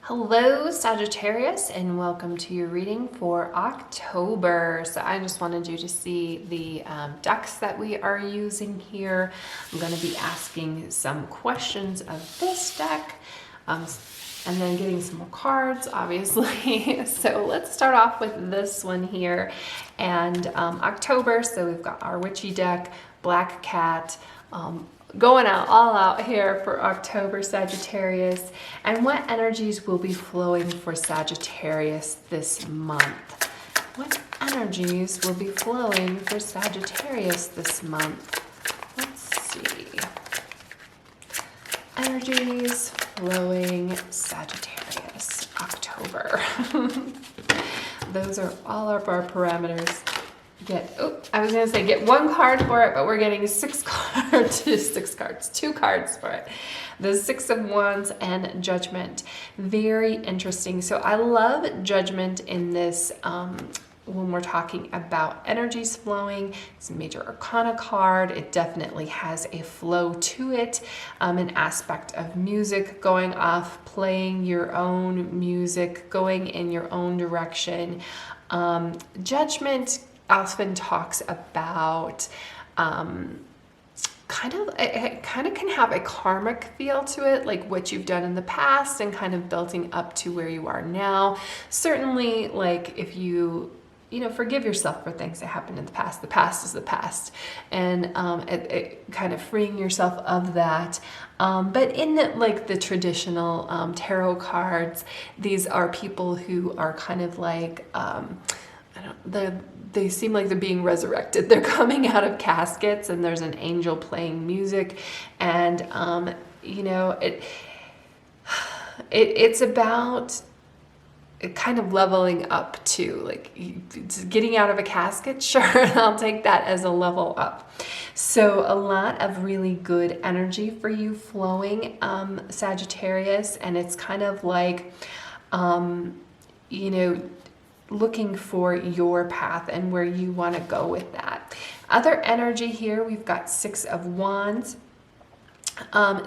Hello Sagittarius, and welcome to your reading for October. So I just wanted you to see the decks that we are using here. I'm going to be asking some questions of this deck and then getting some more cards, obviously. So let's start off with this one here. And October, so we've got our witchy deck, Black Cat, going all out here for October, Sagittarius. And what energies will be flowing for Sagittarius this month? What energies will be flowing for Sagittarius this month? Let's see. Energies flowing Sagittarius, October. Those are all of our parameters. I was going to say get one card for it, but we're getting two cards for it. The Six of Wands and Judgment. Very interesting. So I love Judgment in this when we're talking about energies flowing. It's a major arcana card. It definitely has a flow to it, an aspect of music going off, playing your own music, going in your own direction. Judgment often talks about it kind of can have a karmic feel to it, like what you've done in the past and kind of building up to where you are now. Certainly, like if you forgive yourself for things that happened in the past is the past, and it kind of freeing yourself of that. But in the traditional tarot cards, these are people who are kind of like they seem like they're being resurrected. They're coming out of caskets, and there's an angel playing music, and it's about kind of leveling up too, like getting out of a casket. Sure, I'll take that as a level up. So a lot of really good energy for you flowing, Sagittarius, and it's kind of like looking for your path and where you want to go with that. Other energy here, we've got Six of Wands.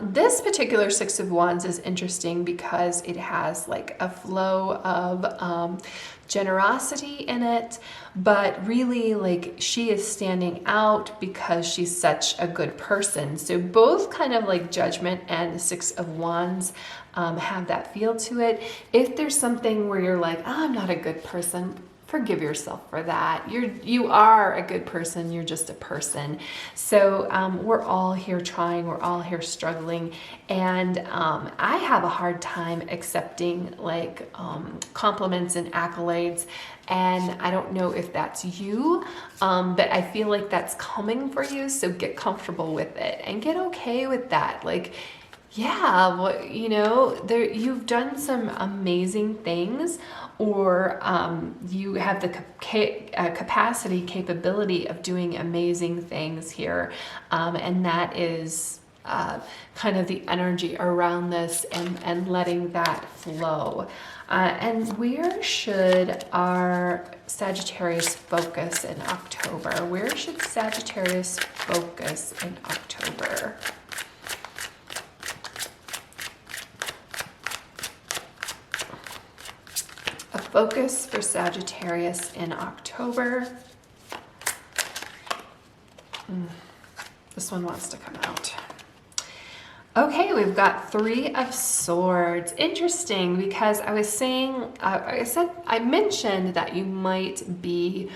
This particular Six of Wands is interesting because it has like a flow of generosity in it, but really like she is standing out because she's such a good person. So both kind of like Judgment and the Six of Wands have that feel to it. If there's something where you're like, I'm not a good person, forgive yourself for that. You are a good person. You're just a person. So we're all here trying. We're all here struggling. And I have a hard time accepting like compliments and accolades. And I don't know if that's you, but I feel like that's coming for you. So get comfortable with it and get okay with that. Like, yeah, well, you've done some amazing things, or you have the capability of doing amazing things here, and that is kind of the energy around this, and letting that flow. And where should our Sagittarius focus in October? Where should Sagittarius focus in October? A focus for Sagittarius in October. This one wants to come out. Okay, we've got Three of Swords. Interesting, because I was saying, I mentioned that you might be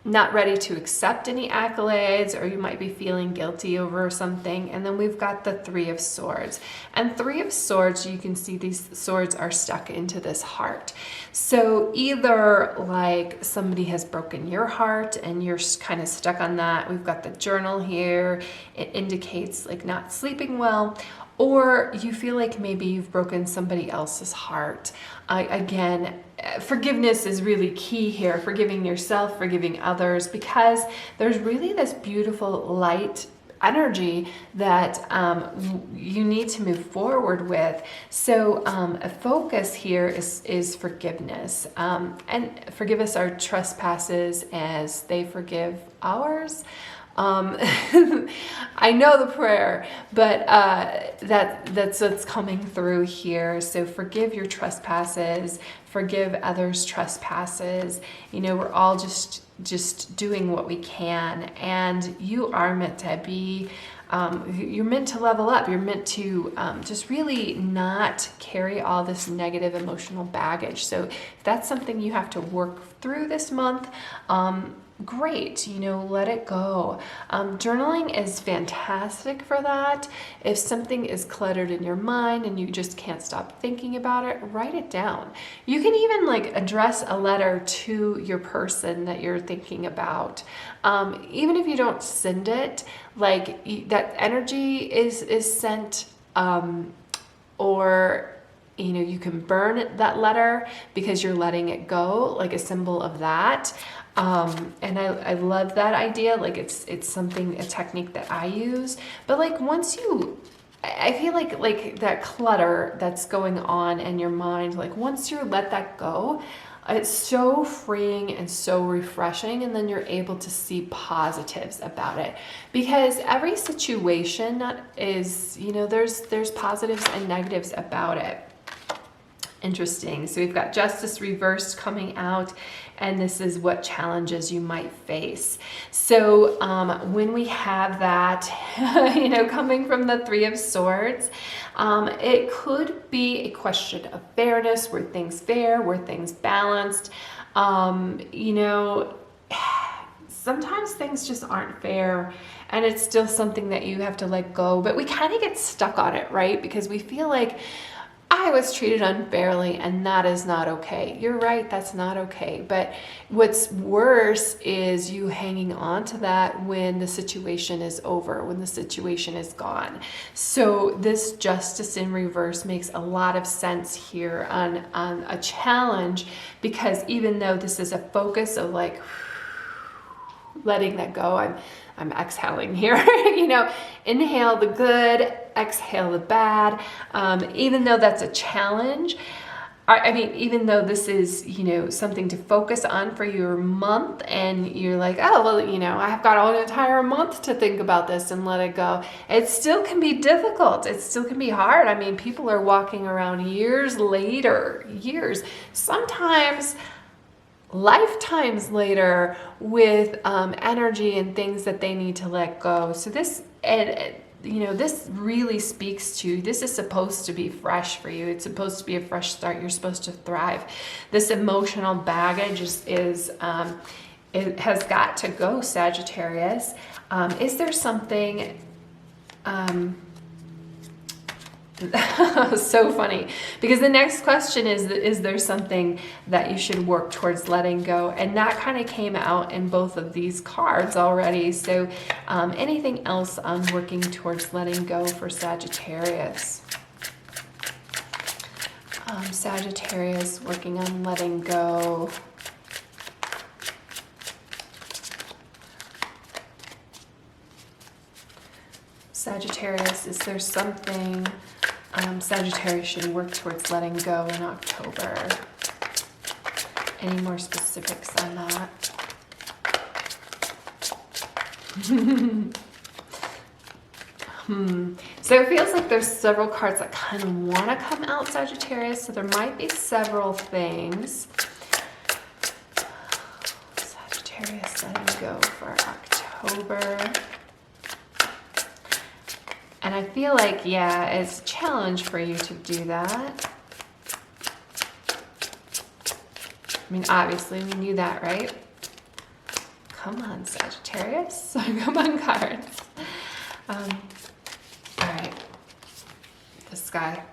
not ready to accept any accolades, or you might be feeling guilty over something. And then we've got the Three of Swords. And Three of Swords, you can see these swords are stuck into this heart. So either like somebody has broken your heart and you're kind of stuck on that. We've got the journal here. It indicates like not sleeping well. Or you feel like maybe you've broken somebody else's heart. Again, forgiveness is really key here. Forgiving yourself, forgiving others, because there's really this beautiful light energy that you need to move forward with. So a focus here is forgiveness. And forgive us our trespasses as they forgive ours. I know the prayer, but that's what's coming through here. So forgive your trespasses, forgive others' trespasses. You know, we're all just doing what we can, and you are meant to be. You're meant to level up. You're meant to just really not carry all this negative emotional baggage. So if that's something you have to work through this month, great, you know, let it go. Journaling is fantastic for that. If something is cluttered in your mind and you just can't stop thinking about it, write it down. You can even like address a letter to your person that you're thinking about. Even if you don't send it, like that energy is sent, or you know, you can burn that letter because you're letting it go, like a symbol of that. And I love that idea. Like it's something, a technique that I use, but like once I feel like that clutter that's going on in your mind, like once you let that go, it's so freeing and so refreshing. And then you're able to see positives about it, because every situation is, you know, there's positives and negatives about it. Interesting. So we've got Justice reversed coming out, and this is what challenges you might face. So when we have that, you know, coming from the Three of Swords, it could be a question of fairness. Were things fair? Were things balanced? You know, sometimes things just aren't fair, and it's still something that you have to let go, but we kind of get stuck on it, right? Because we feel like, I was treated unfairly, and that is not okay. You're right, that's not okay. But what's worse is you hanging on to that when the situation is over, when the situation is gone. So this Justice in reverse makes a lot of sense here on a challenge, because even though this is a focus of like letting that go, I'm exhaling here, you know, inhale the good, exhale the bad. Even though that's a challenge, I mean, even though this is, you know, something to focus on for your month, and you're like, oh, well, you know, I've got an entire month to think about this and let it go. It still can be difficult. It still can be hard. I mean, people are walking around years later, sometimes lifetimes later with energy and things that they need to let go. So this, and you know, this really speaks to, this is supposed to be fresh for you. It's supposed to be a fresh start. You're supposed to thrive. This emotional baggage is it has got to go, Sagittarius. Is there something so funny, because the next question is there something that you should work towards letting go? And that kind of came out in both of these cards already. So anything else on working towards letting go for Sagittarius? Sagittarius working on letting go. Sagittarius, is there something Sagittarius should work towards letting go in October? Any more specifics on that? So it feels like there's several cards that kind of want to come out, Sagittarius, so there might be several things. Sagittarius letting go for October. And I feel like, yeah, it's a challenge for you to do that. I mean, obviously we knew that, right? Come on, Sagittarius. Come on, cards. All right. This guy.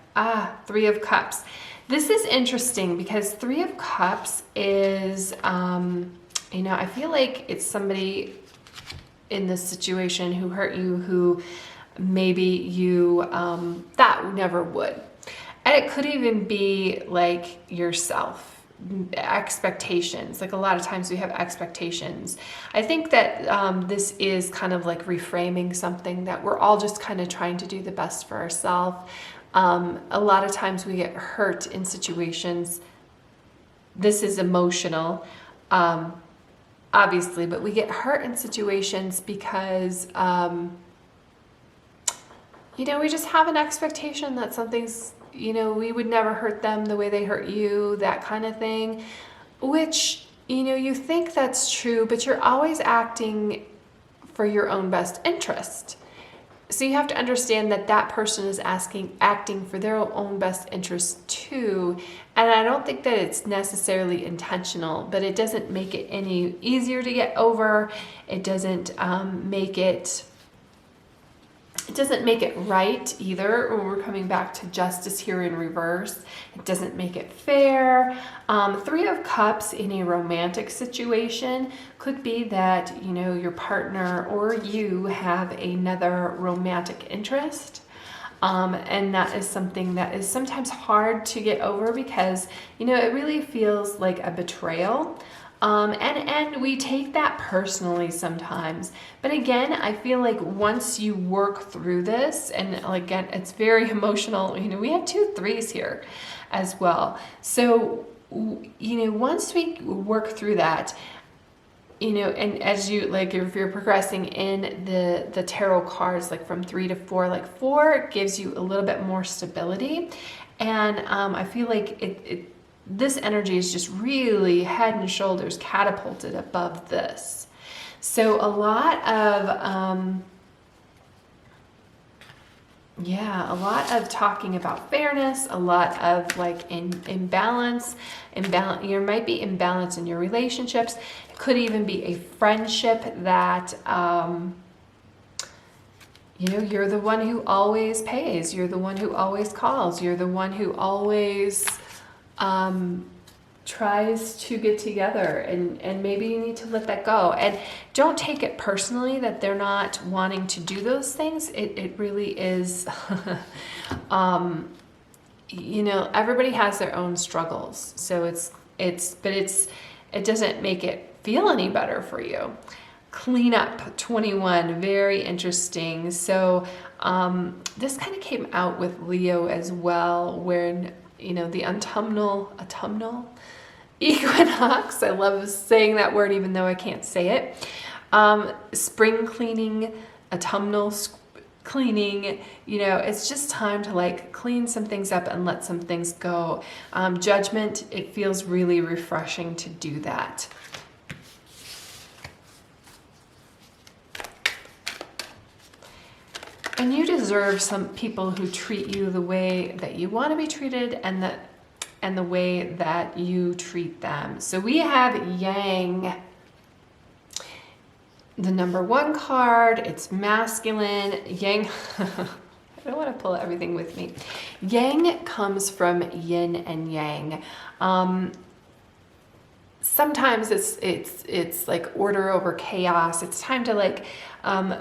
Three of Cups. This is interesting because Three of Cups is, you know, I feel like it's somebody in this situation who hurt you, who maybe you thought never would. And it could even be like yourself. Expectations, like a lot of times we have expectations. I think that this is kind of like reframing something that we're all just kind of trying to do the best for ourselves. A lot of times we get hurt in situations. This is emotional. obviously, but we get hurt in situations because, you know, we just have an expectation that something's, you know, we would never hurt them the way they hurt you, that kind of thing, which, you know, you think that's true, but you're always acting for your own best interest. So you have to understand that that person is acting for their own best interest too. And I don't think that it's necessarily intentional, but it doesn't make it any easier to get over. It doesn't make it right either. We're coming back to justice here in reverse. It doesn't make it fair. 3 of Cups in a romantic situation could be that, you know, your partner or you have another romantic interest. And that is something that is sometimes hard to get over because, you know, it really feels like a betrayal. And we take that personally sometimes. But again, I feel like once you work through this, and again, it's very emotional, you know, we have 2 3s here as well. So, you know, once we work through that, you know, and as you, like, if you're progressing in the tarot cards, like from 3 to 4, like 4 gives you a little bit more stability. And I feel like this energy is just really head and shoulders catapulted above this. So a lot of talking about fairness, a lot of like imbalance. You might be imbalance in your relationships. It could even be a friendship that, you know, you're the one who always pays. You're the one who always calls. You're the one who always tries to get together, and maybe you need to let that go. And don't take it personally that they're not wanting to do those things. It really is, you know, everybody has their own struggles. So it doesn't make it feel any better for you. Clean up 21, very interesting. So this kind of came out with Leo as well, when, you know, the autumnal equinox. I love saying that word even though I can't say it. Spring cleaning, autumnal cleaning, you know, it's just time to like clean some things up and let some things go. Judgment, it feels really refreshing to do that. And you deserve some people who treat you the way that you want to be treated, and the way that you treat them. So we have Yang, the number 1 card. It's masculine. Yang, I don't want to pull everything with me. Yang comes from yin and yang. Sometimes it's like order over chaos. It's time to like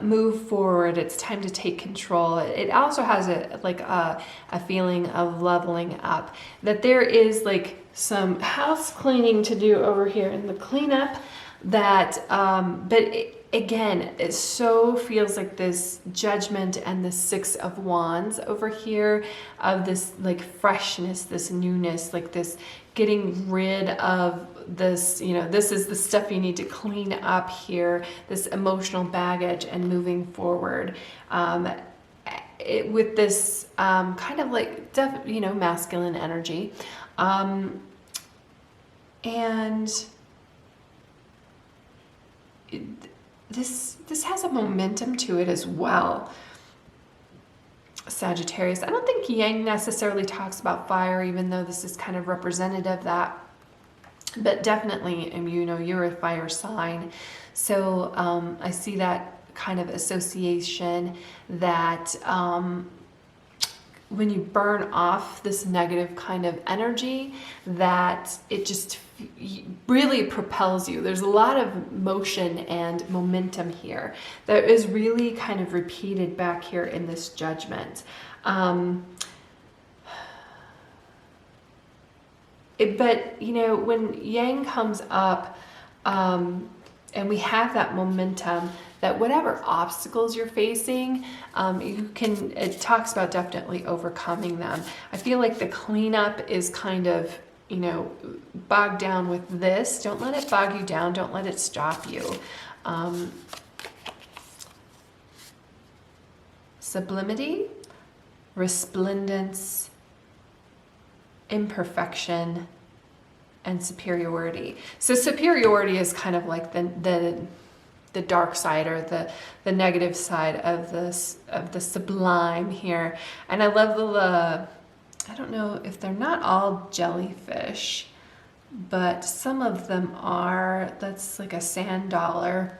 move forward. It's time to take control. It also has a feeling of leveling up. That there is like some house cleaning to do over here in the cleanup. That, again, it so feels like this judgment and the 6 of Wands over here, of this like freshness, this newness, like this getting rid of this, you know, this is the stuff you need to clean up here, this emotional baggage, and moving forward with this kind of like, you know, masculine energy. And this has a momentum to it as well. Sagittarius. I don't think Yang necessarily talks about fire, even though this is kind of representative of that. But definitely, you know, you're a fire sign. So I see that kind of association that when you burn off this negative kind of energy, that it just really propels you. There's a lot of motion and momentum here that is really kind of repeated back here in this judgment. But, you know, when Yang comes up and we have that momentum, that whatever obstacles you're facing, it talks about definitely overcoming them. I feel like the cleanup is kind of you know, bogged down with this. Don't let it bog you down. Don't let it stop you. Sublimity, resplendence, imperfection, and superiority. So superiority is kind of like the dark side, or the negative side of the sublime here. And I love I don't know if they're not all jellyfish, but some of them are. That's like a sand dollar.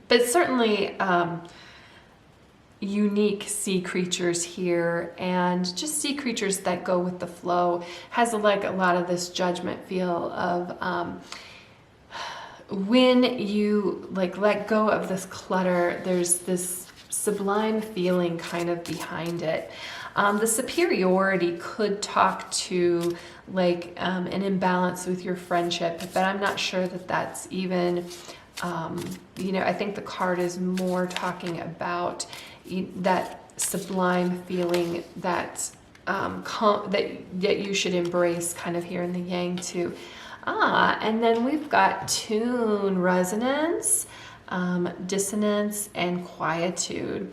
But certainly unique sea creatures here, and just sea creatures that go with the flow. Has like a lot of this judgment feel of when you like let go of this clutter, there's this sublime feeling kind of behind it. The superiority could talk to like an imbalance with your friendship, but I'm not sure that that's even, you know, I think the card is more talking about that sublime feeling that that you should embrace kind of here in the yang too. And then we've got tune, resonance, dissonance, and quietude.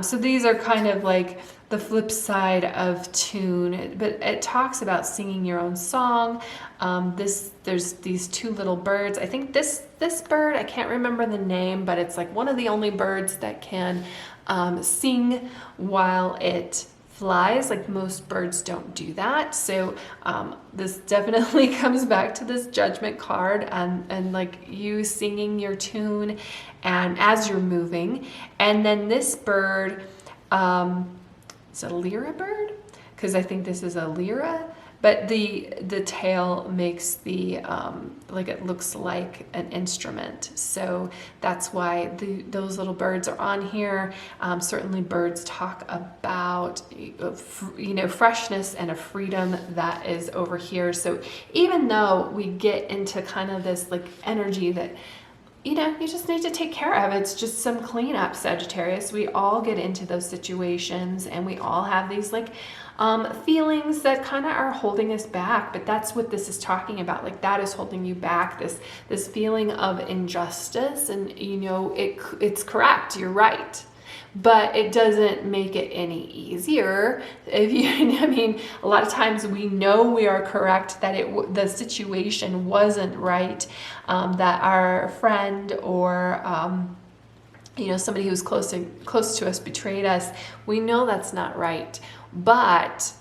So these are kind of like the flip side of tune, but it talks about singing your own song. There's these two little birds. I think this bird, I can't remember the name, but it's like one of the only birds that can sing while it flies. Like most birds don't do that. So this definitely comes back to this judgment card, and like you singing your tune and as you're moving. And then this bird, it's a lyra bird, because I think this is a lyra, but the tail makes the like it looks like an instrument. So that's why those little birds are on here. Certainly birds talk about, you know, freshness and a freedom that is over here. So even though we get into kind of this like energy that, you know, you just need to take care of. It's just some cleanup, Sagittarius. We all get into those situations, and we all have these like feelings that kind of are holding us back. But that's what this is talking about. Like that is holding you back. This feeling of injustice, and you know, it's correct. You're right. But it doesn't make it any easier. If you, I mean, a lot of times we know we are correct, that the situation wasn't right, that our friend or you know, somebody who's close to us betrayed us. We know that's not right, but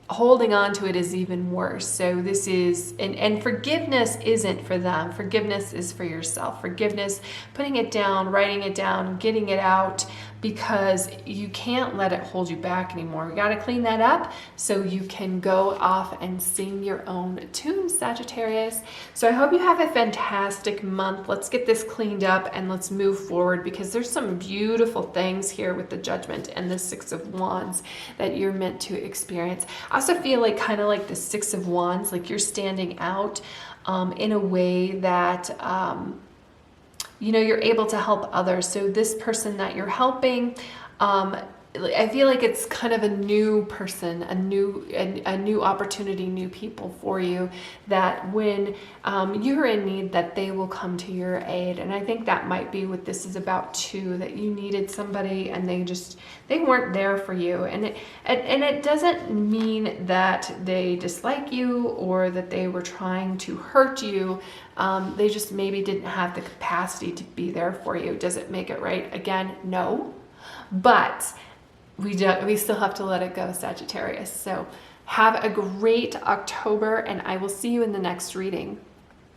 holding on to it is even worse. So this is, and forgiveness isn't for them. Forgiveness is for yourself. Forgiveness, putting it down, writing it down, getting it out, because you can't let it hold you back anymore. We got to clean that up so you can go off and sing your own tune, Sagittarius. So I hope you have a fantastic month. Let's get this cleaned up and let's move forward, because there's some beautiful things here with the Judgment and the Six of Wands that you're meant to experience. I also feel like kind of like the Six of Wands, like you're standing out in a way that you know, you're able to help others. So this person that you're helping, I feel like it's kind of a new person, a new opportunity, new people for you, that when you're in need, that they will come to your aid. And I think that might be what this is about too, that you needed somebody and they weren't there for you. And it doesn't mean that they dislike you or that they were trying to hurt you. They just maybe didn't have the capacity to be there for you. Does it make it right? Again, no. But we still have to let it go, Sagittarius. So have a great October, and I will see you in the next reading.